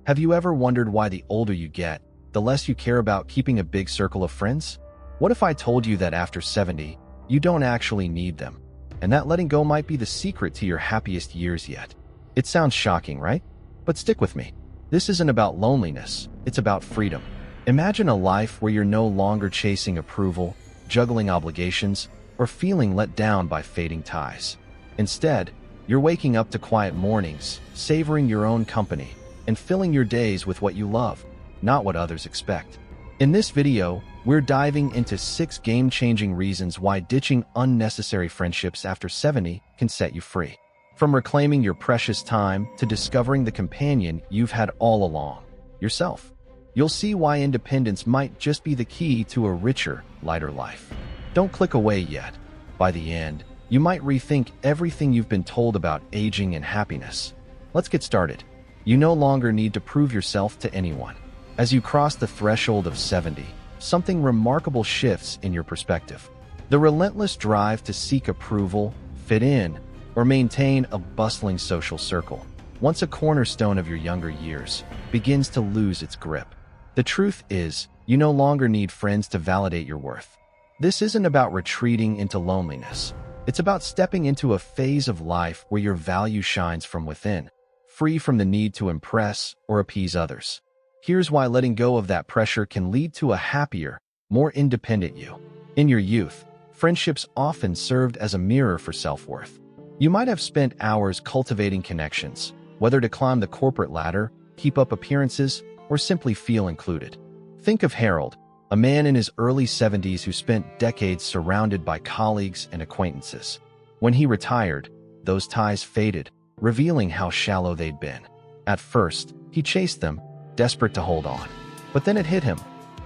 Have you ever wondered why the older you get, the less you care about keeping a big circle of friends? What if I told you that after 70, you don't actually need them, and that letting go might be the secret to your happiest years yet? It sounds shocking, right? But stick with me. This isn't about loneliness, it's about freedom. Imagine a life where you're no longer chasing approval, juggling obligations, or feeling let down by fading ties. Instead, you're waking up to quiet mornings, savoring your own company, and filling your days with what you love, not what others expect. In this video, we're diving into 6 game-changing reasons why ditching unnecessary friendships after 70 can set you free. From reclaiming your precious time to discovering the companion you've had all along, yourself. You'll see why independence might just be the key to a richer, lighter life. Don't click away yet. By the end, you might rethink everything you've been told about aging and happiness. Let's get started. You no longer need to prove yourself to anyone. As you cross the threshold of 70, something remarkable shifts in your perspective. The relentless drive to seek approval, fit in, or maintain a bustling social circle, once a cornerstone of your younger years, begins to lose its grip. The truth is, you no longer need friends to validate your worth. This isn't about retreating into loneliness. It's about stepping into a phase of life where your value shines from within, free from the need to impress or appease others. Here's why letting go of that pressure can lead to a happier, more independent you. In your youth, friendships often served as a mirror for self-worth. You might have spent hours cultivating connections, whether to climb the corporate ladder, keep up appearances, or simply feel included. Think of Harold, a man in his early 70s who spent decades surrounded by colleagues and acquaintances. When he retired, those ties faded, revealing how shallow they'd been. At first, he chased them, desperate to hold on. But then it hit him.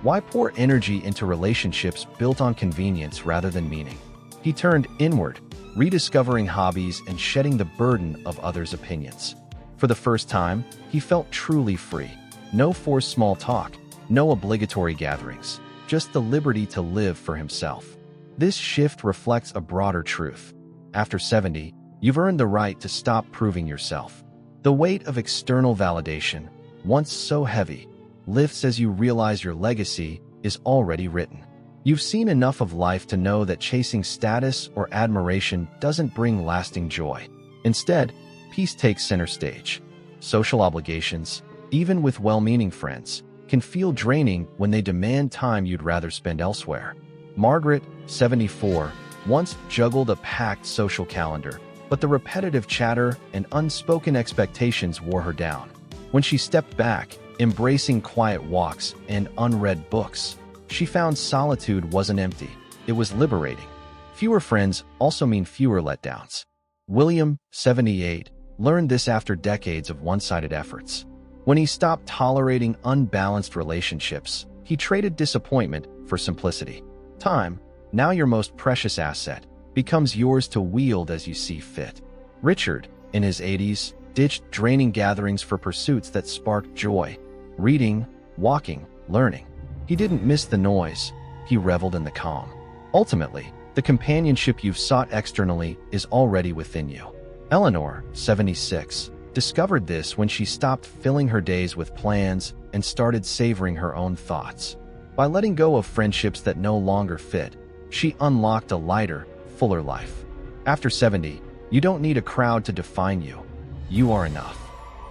Why pour energy into relationships built on convenience rather than meaning? He turned inward, rediscovering hobbies and shedding the burden of others' opinions. For the first time, he felt truly free. No forced small talk, no obligatory gatherings, just the liberty to live for himself. This shift reflects a broader truth. After 70, you've earned the right to stop proving yourself. The weight of external validation, once so heavy, lifts as you realize your legacy is already written. You've seen enough of life to know that chasing status or admiration doesn't bring lasting joy. Instead, peace takes center stage. Social obligations, even with well-meaning friends, can feel draining when they demand time you'd rather spend elsewhere. Margaret, 74, once juggled a packed social calendar, but the repetitive chatter and unspoken expectations wore her down. When she stepped back, embracing quiet walks and unread books, she found solitude wasn't empty, it was liberating. Fewer friends also mean fewer letdowns. William, 78, learned this after decades of one-sided efforts. When he stopped tolerating unbalanced relationships, he traded disappointment for simplicity. Time, now your most precious asset, becomes yours to wield as you see fit. Richard, in his 80s, ditched draining gatherings for pursuits that sparked joy. Reading, walking, learning. He didn't miss the noise, he reveled in the calm. Ultimately, the companionship you've sought externally is already within you. Eleanor, 76, discovered this when she stopped filling her days with plans and started savoring her own thoughts. By letting go of friendships that no longer fit, she unlocked a lighter, fuller life. After 70, you don't need a crowd to define you. You are enough.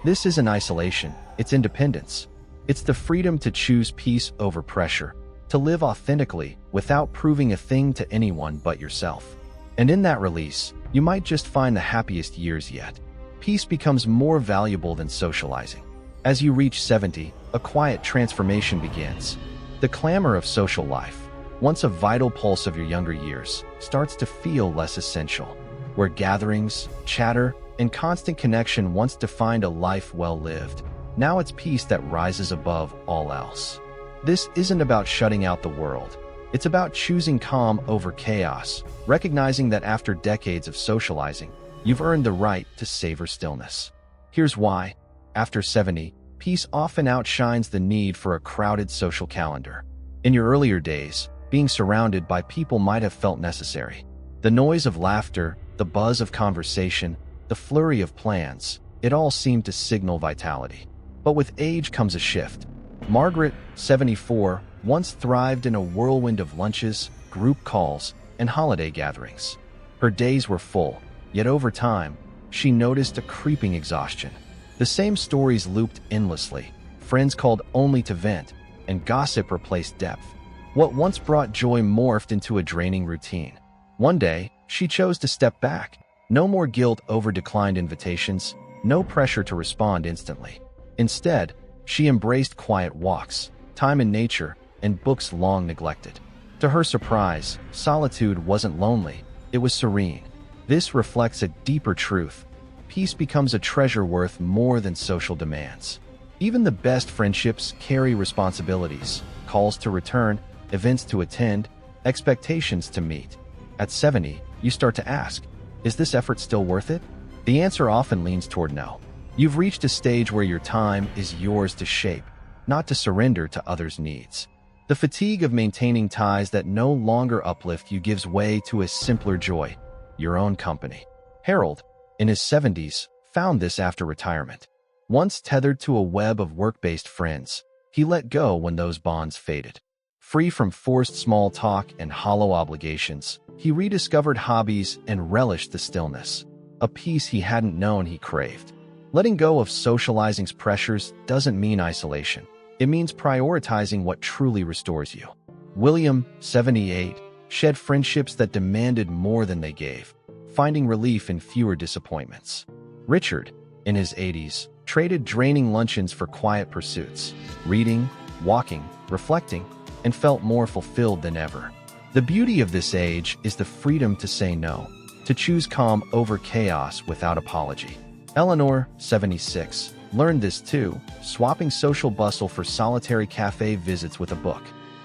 This isn't isolation, it's independence. It's the freedom to choose peace over pressure, to live authentically without proving a thing to anyone but yourself. And in that release, you might just find the happiest years yet. Peace becomes more valuable than socializing. As you reach 70, a quiet transformation begins. The clamor of social life, once a vital pulse of your younger years, starts to feel less essential. Where gatherings, chatter, and constant connection once defined a life well lived, now it's peace that rises above all else. This isn't about shutting out the world. It's about choosing calm over chaos, recognizing that after decades of socializing, you've earned the right to savor stillness. Here's why. After 70, peace often outshines the need for a crowded social calendar. In your earlier days, being surrounded by people might have felt necessary. The noise of laughter, the buzz of conversation, the flurry of plans, it all seemed to signal vitality. But with age comes a shift. Margaret, 74, once thrived in a whirlwind of lunches, group calls, and holiday gatherings. Her days were full, yet over time, she noticed a creeping exhaustion. The same stories looped endlessly. Friends called only to vent, and gossip replaced depth. What once brought joy morphed into a draining routine. One day, she chose to step back. No more guilt over declined invitations, no pressure to respond instantly. Instead, she embraced quiet walks, time in nature, and books long neglected. To her surprise, solitude wasn't lonely, it was serene. This reflects a deeper truth. Peace becomes a treasure worth more than social demands. Even the best friendships carry responsibilities, calls to return, events to attend, expectations to meet. At 70, you start to ask, is this effort still worth it? The answer often leans toward no. You've reached a stage where your time is yours to shape, not to surrender to others' needs. The fatigue of maintaining ties that no longer uplift you gives way to a simpler joy, your own company. Harold, in his 70s, found this after retirement. Once tethered to a web of work-based friends, he let go when those bonds faded. Free from forced small talk and hollow obligations, he rediscovered hobbies and relished the stillness, a peace he hadn't known he craved. Letting go of socializing's pressures doesn't mean isolation. It means prioritizing what truly restores you. William, 78, shed friendships that demanded more than they gave, finding relief in fewer disappointments. Richard, in his 80s, traded draining luncheons for quiet pursuits, reading, walking, reflecting, and felt more fulfilled than ever. The beauty of this age is the freedom to say no, to choose calm over chaos without apology. Eleanor, 76, learned this too, swapping social bustle for solitary cafe visits with a book.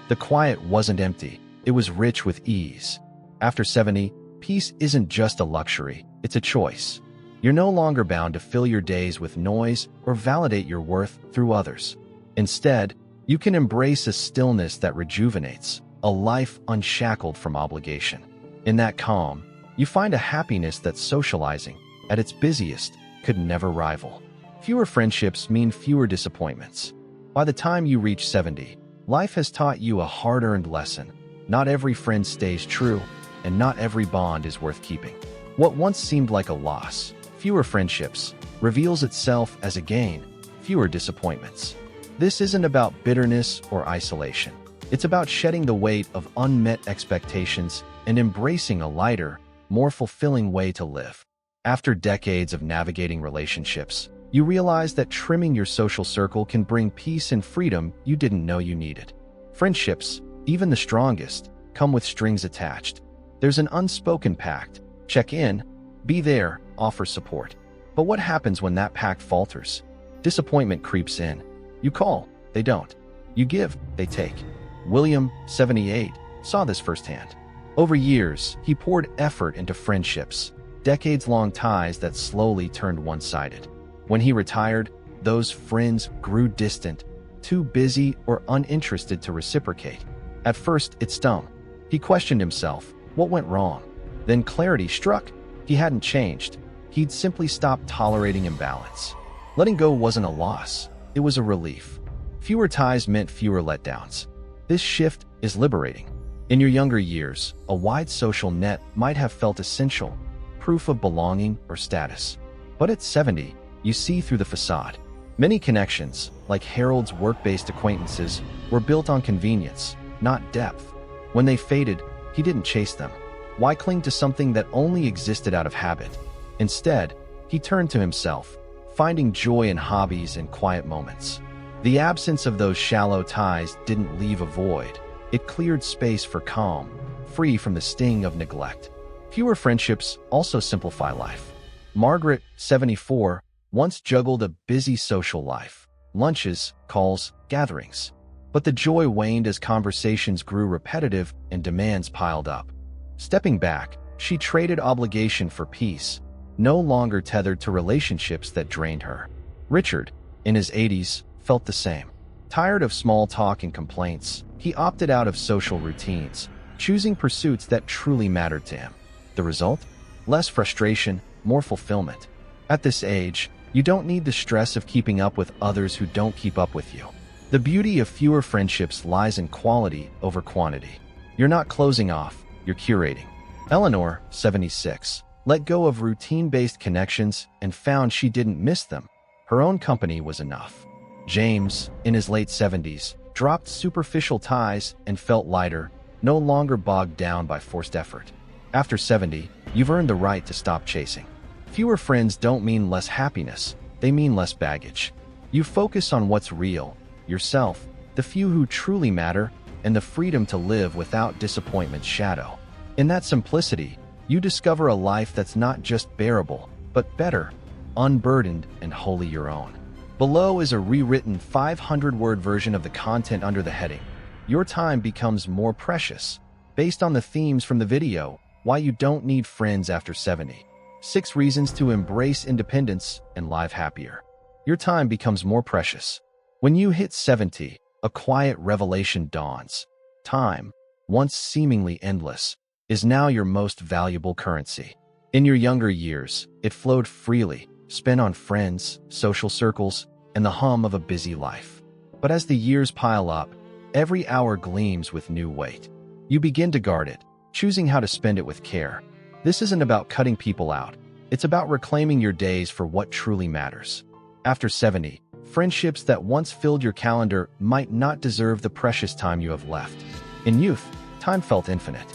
The quiet wasn't empty, it was rich with ease. After 70, peace isn't just a luxury, it's a choice. You're no longer bound to fill your days with noise or validate your worth through others. Instead, you can embrace a stillness that rejuvenates, a life unshackled from obligation. In that calm, you find a happiness that socializing, at its busiest, could never rival. Fewer friendships mean fewer disappointments. By the time you reach 70, life has taught you a hard-earned lesson. Not every friend stays true, and not every bond is worth keeping. What once seemed like a loss, fewer friendships, reveals itself as a gain, fewer disappointments. This isn't about bitterness or isolation. It's about shedding the weight of unmet expectations and embracing a lighter, more fulfilling way to live. After decades of navigating relationships, you realize that trimming your social circle can bring peace and freedom you didn't know you needed. Friendships, even the strongest, come with strings attached. There's an unspoken pact. Check in, be there, offer support. But what happens when that pact falters? Disappointment creeps in. You call, they don't. You give, they take. William, 78, saw this firsthand. Over years, he poured effort into friendships, decades-long ties that slowly turned one-sided. When he retired, those friends grew distant, too busy or uninterested to reciprocate. At first, it stung. He questioned himself, what went wrong? Then clarity struck. He hadn't changed. He'd simply stopped tolerating imbalance. Letting go wasn't a loss. It was a relief. Fewer ties meant fewer letdowns. This shift is liberating. In your younger years, a wide social net might have felt essential, proof of belonging or status. But at 70, you see through the facade. Many connections, like Harold's work-based acquaintances, were built on convenience, not depth. When they faded, he didn't chase them. Why cling to something that only existed out of habit? Instead, he turned to himself, finding joy in hobbies and quiet moments. The absence of those shallow ties didn't leave a void. It cleared space for calm, free from the sting of neglect. Fewer friendships also simplify life. Margaret, 74, once juggled a busy social life, lunches, calls, gatherings. But the joy waned as conversations grew repetitive and demands piled up. Stepping back, she traded obligation for peace, no longer tethered to relationships that drained her. Richard, in his 80s, felt the same. Tired of small talk and complaints, he opted out of social routines, choosing pursuits that truly mattered to him. The result? Less frustration, more fulfillment. At this age, You don't need the stress of keeping up with others who don't keep up with you. The beauty of fewer friendships lies in quality over quantity. You're not closing off, you're curating. Eleanor, 76, let go of routine-based connections and found she didn't miss them. Her own company was enough. James, in his late 70s, dropped superficial ties and felt lighter, no longer bogged down by forced effort. After 70, you've earned the right to stop chasing. Fewer friends don't mean less happiness, they mean less baggage. You focus on what's real, yourself, the few who truly matter, and the freedom to live without disappointment's shadow. In that simplicity, you discover a life that's not just bearable, but better, unburdened, and wholly your own. Below is a rewritten 500-word version of the content under the heading, Your Time Becomes More Precious, based on the themes from the video, Why You Don't Need Friends After 70. 6 Reasons to Embrace Independence and Live Happier. Your time becomes more precious. When you hit 70, a quiet revelation dawns. Time, once seemingly endless, is now your most valuable currency. In your younger years, it flowed freely, spent on friends, social circles, and the hum of a busy life. But as the years pile up, every hour gleams with new weight. You begin to guard it, choosing how to spend it with care. This isn't about cutting people out. It's about reclaiming your days for what truly matters. After 70, friendships that once filled your calendar might not deserve the precious time you have left. In youth, time felt infinite.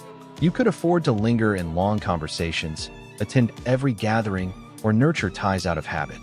You could afford to linger in long conversations, attend every gathering, or nurture ties out of habit.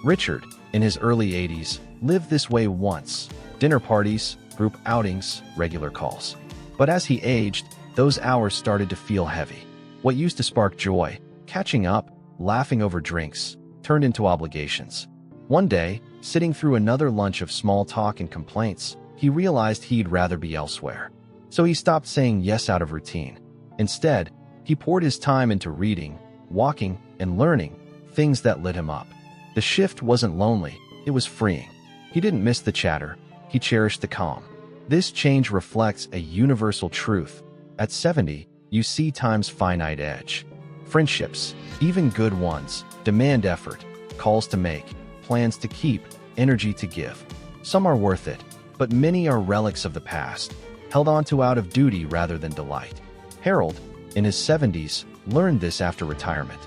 Richard, in his early 80s, lived this way once. Dinner parties, group outings, regular calls. But as he aged, those hours started to feel heavy. What used to spark joy, catching up, laughing over drinks, turned into obligations. One day, sitting through another lunch of small talk and complaints, he realized he'd rather be elsewhere. So he stopped saying yes out of routine. Instead, he poured his time into reading, walking, and learning, things that lit him up. The shift wasn't lonely, it was freeing. He didn't miss the chatter, he cherished the calm. This change reflects a universal truth. At 70, you see time's finite edge. Friendships, even good ones, demand effort, calls to make, plans to keep, energy to give. Some are worth it, but many are relics of the past, held onto out of duty rather than delight. Harold, in his 70s, learned this after retirement.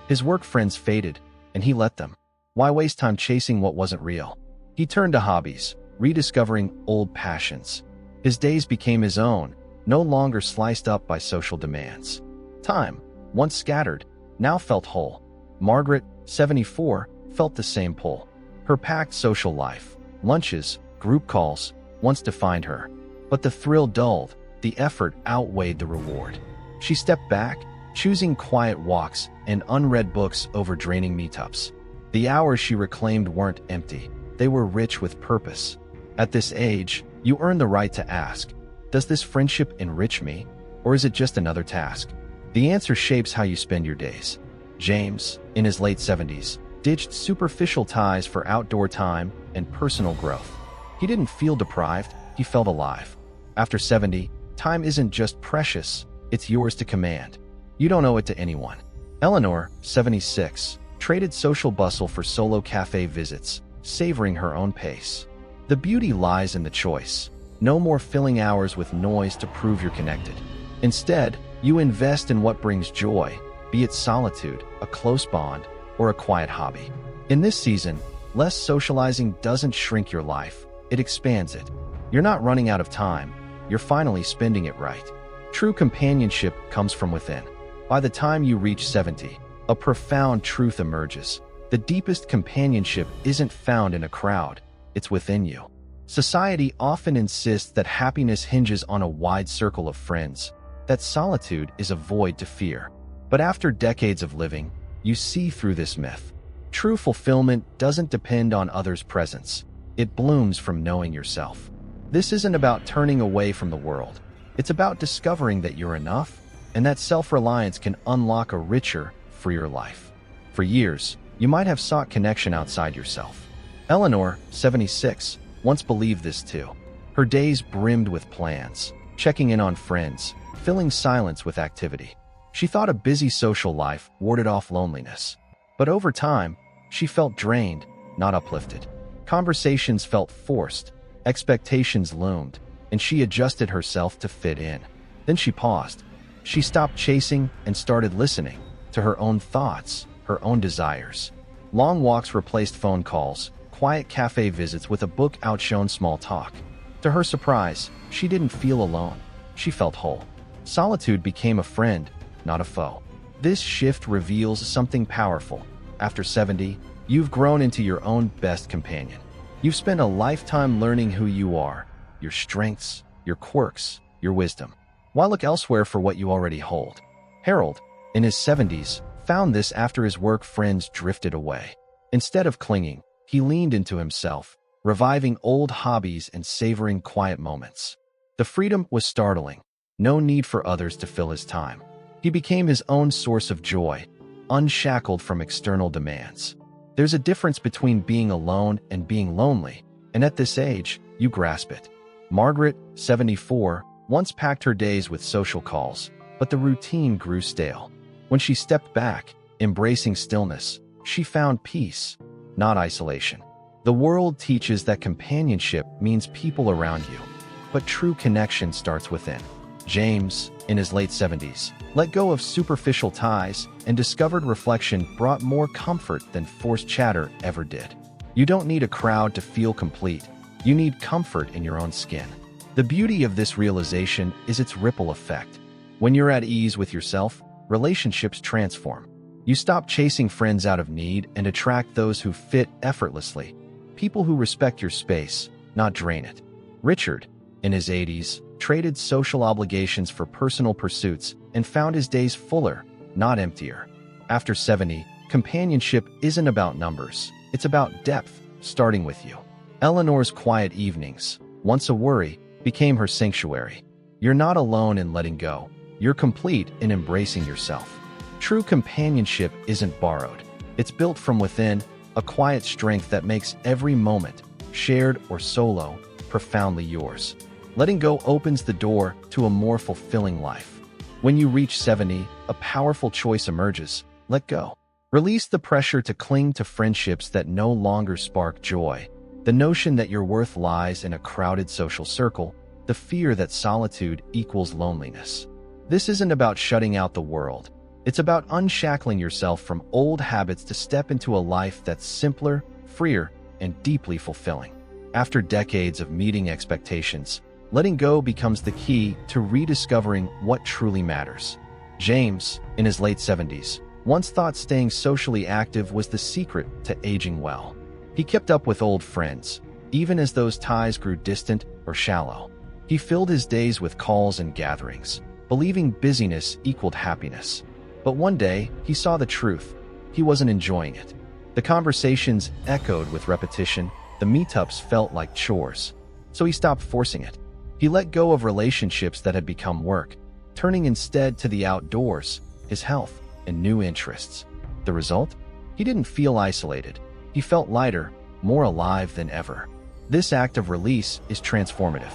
His work friends faded, and he let them. Why waste time chasing what wasn't real? He turned to hobbies, rediscovering old passions. His days became his own, no longer sliced up by social demands. Time, once scattered, now felt whole. Margaret, 74, felt the same pull. Her packed social life, lunches, group calls, once defined her. But the thrill dulled, the effort outweighed the reward. She stepped back, choosing quiet walks and unread books over draining meetups. The hours she reclaimed weren't empty, they were rich with purpose. At this age, you earn the right to ask, does this friendship enrich me, or is it just another task? The answer shapes how you spend your days. James, in his late 70s, ditched superficial ties for outdoor time and personal growth. He didn't feel deprived, he felt alive. After 70, time isn't just precious, it's yours to command. You don't owe it to anyone. Eleanor, 76, traded social bustle for solo cafe visits, savoring her own pace. The beauty lies in the choice. No more filling hours with noise to prove you're connected. Instead, you invest in what brings joy, be it solitude, a close bond, or a quiet hobby. In this season, less socializing doesn't shrink your life, it expands it. You're not running out of time, you're finally spending it right. True companionship comes from within. By the time you reach 70, a profound truth emerges. The deepest companionship isn't found in a crowd, it's within you. Society often insists that happiness hinges on a wide circle of friends, that solitude is a void to fear. But after decades of living, you see through this myth. True fulfillment doesn't depend on others' presence. It blooms from knowing yourself. This isn't about turning away from the world. It's about discovering that you're enough, and that self-reliance can unlock a richer, freer life. For years, you might have sought connection outside yourself. Eleanor, 76, once believed this too. Her days brimmed with plans, checking in on friends, filling silence with activity. She thought a busy social life warded off loneliness. But over time, She felt drained, not uplifted. Conversations felt forced, expectations loomed, and she adjusted herself to fit in. Then she paused. She stopped chasing and started listening to her own thoughts, her own desires. Long walks replaced phone calls, quiet cafe visits with a book outshone small talk. To her surprise, she didn't feel alone. She felt whole. Solitude became a friend, not a foe. This shift reveals something powerful. After 70, you've grown into your own best companion. You've spent a lifetime learning who you are, your strengths, your quirks, your wisdom. Why look elsewhere for what you already hold? Harold, in his 70s, found this after his work friends drifted away. Instead of clinging, he leaned into himself, reviving old hobbies and savoring quiet moments. The freedom was startling. No need for others to fill his time. He became his own source of joy, unshackled from external demands. There's a difference between being alone and being lonely, and at this age, you grasp it. Margaret, 74, once packed her days with social calls, but the routine grew stale. When she stepped back, embracing stillness, she found peace, not isolation. The world teaches that companionship means people around you, but true connection starts within. James, in his late 70s, let go of superficial ties and discovered reflection brought more comfort than forced chatter ever did. You don't need a crowd to feel complete. You need comfort in your own skin. The beauty of this realization is its ripple effect. When you're at ease with yourself, relationships transform. You stop chasing friends out of need and attract those who fit effortlessly. People who respect your space, not drain it. Richard, in his 80s, traded social obligations for personal pursuits and found his days fuller, not emptier. After 70, companionship isn't about numbers. It's about depth, starting with you. Eleanor's quiet evenings, once a worry, became her sanctuary. You're not alone in letting go. You're complete in embracing yourself. True companionship isn't borrowed. It's built from within, a quiet strength that makes every moment, shared or solo, profoundly yours. Letting go opens the door to a more fulfilling life. When you reach 70, a powerful choice emerges. Let go. Release the pressure to cling to friendships that no longer spark joy. The notion that your worth lies in a crowded social circle, the fear that solitude equals loneliness. This isn't about shutting out the world. It's about unshackling yourself from old habits to step into a life that's simpler, freer, and deeply fulfilling. After decades of meeting expectations, letting go becomes the key to rediscovering what truly matters. James, in his late 70s, once thought staying socially active was the secret to aging well. He kept up with old friends, even as those ties grew distant or shallow. He filled his days with calls and gatherings, believing busyness equaled happiness. But one day, he saw the truth. He wasn't enjoying it. The conversations echoed with repetition. The meetups felt like chores. So he stopped forcing it. He let go of relationships that had become work, turning instead to the outdoors, his health, and new interests. The result? He didn't feel isolated. He felt lighter, more alive than ever. This act of release is transformative.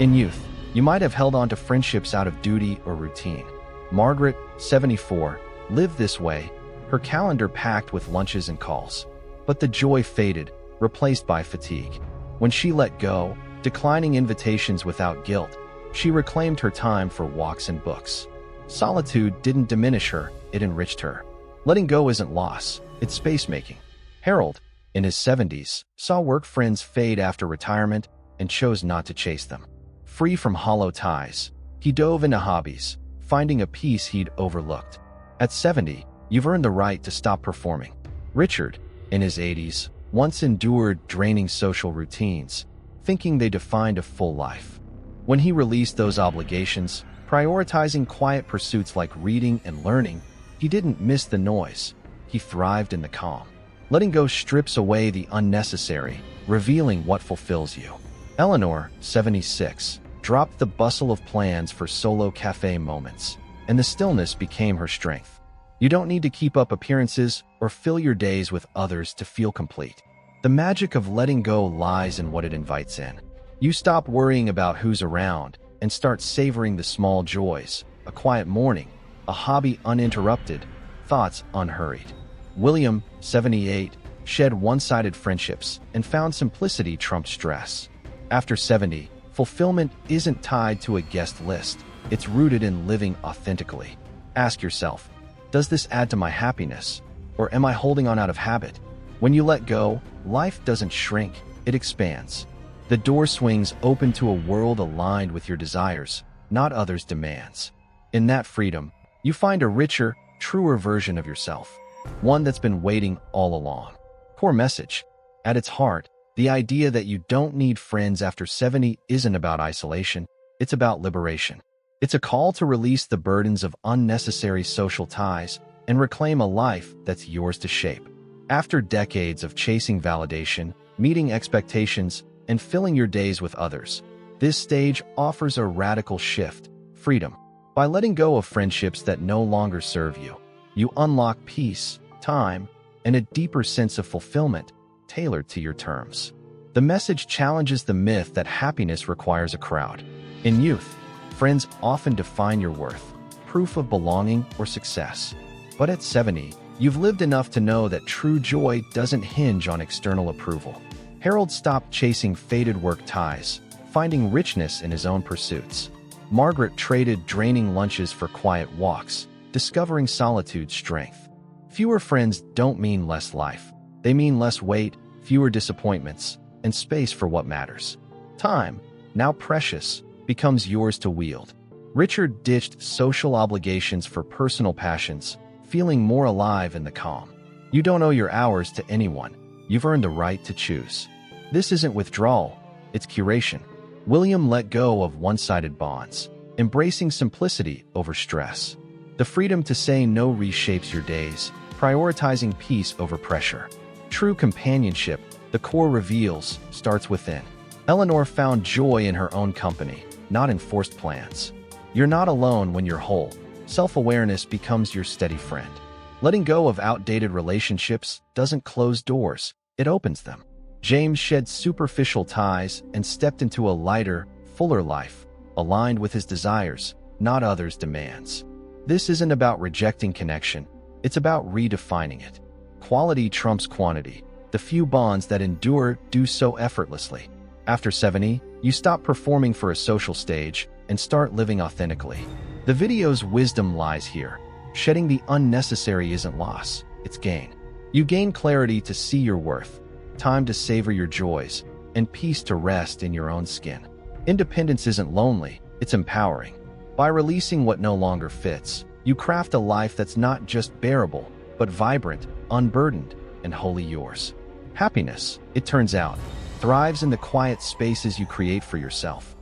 In youth, you might have held on to friendships out of duty or routine. Margaret, 74, lived this way, her calendar packed with lunches and calls. But the joy faded, replaced by fatigue. When she let go, declining invitations without guilt, she reclaimed her time for walks and books. Solitude didn't diminish her, it enriched her. Letting go isn't loss, it's space-making. Harold, in his 70s, saw work friends fade after retirement and chose not to chase them. Free from hollow ties, he dove into hobbies, finding a peace he'd overlooked. At 70, you've earned the right to stop performing. Richard, in his 80s, once endured draining social routines, thinking they defined a full life. When he released those obligations, prioritizing quiet pursuits like reading and learning, he didn't miss the noise. He thrived in the calm. Letting go strips away the unnecessary, revealing what fulfills you. Eleanor, 76, dropped the bustle of plans for solo cafe moments, and the stillness became her strength. You don't need to keep up appearances or fill your days with others to feel complete. The magic of letting go lies in what it invites in. You stop worrying about who's around and start savoring the small joys, a quiet morning, a hobby uninterrupted, thoughts unhurried. William, 78, shed one-sided friendships, and found simplicity trumped stress. After 70, fulfillment isn't tied to a guest list. It's rooted in living authentically. Ask yourself, does this add to my happiness? Or am I holding on out of habit? When you let go, life doesn't shrink, it expands. The door swings open to a world aligned with your desires, not others' demands. In that freedom, you find a richer, truer version of yourself, one that's been waiting all along. Core message. At its heart, the idea that you don't need friends after 70 isn't about isolation, it's about liberation. It's a call to release the burdens of unnecessary social ties and reclaim a life that's yours to shape. After decades of chasing validation, meeting expectations, and filling your days with others, this stage offers a radical shift, freedom. By letting go of friendships that no longer serve you, you unlock peace, time, and a deeper sense of fulfillment tailored to your terms. The message challenges the myth that happiness requires a crowd. In youth, friends often define your worth, proof of belonging or success. But at 70, you've lived enough to know that true joy doesn't hinge on external approval. Harold stopped chasing faded work ties, finding richness in his own pursuits. Margaret traded draining lunches for quiet walks, discovering solitude's strength. Fewer friends don't mean less life. They mean less weight, fewer disappointments, and space for what matters. Time, now precious, becomes yours to wield. Richard ditched social obligations for personal passions, feeling more alive in the calm. You don't owe your hours to anyone. You've earned the right to choose. This isn't withdrawal, it's curation. William let go of one-sided bonds, embracing simplicity over stress. The freedom to say no reshapes your days, prioritizing peace over pressure. True companionship, the core reveals, starts within. Eleanor found joy in her own company, not in forced plans. You're not alone when you're whole. Self-awareness becomes your steady friend. Letting go of outdated relationships doesn't close doors, it opens them. James shed superficial ties and stepped into a lighter, fuller life, aligned with his desires, not others' demands. This isn't about rejecting connection, it's about redefining it. Quality trumps quantity. The few bonds that endure do so effortlessly. After 70, you stop performing for a social stage and start living authentically. The video's wisdom lies here. Shedding the unnecessary isn't loss, it's gain. You gain clarity to see your worth, time to savor your joys, and peace to rest in your own skin. Independence isn't lonely, it's empowering. By releasing what no longer fits, you craft a life that's not just bearable, but vibrant, unburdened, and wholly yours. Happiness, it turns out, thrives in the quiet spaces you create for yourself.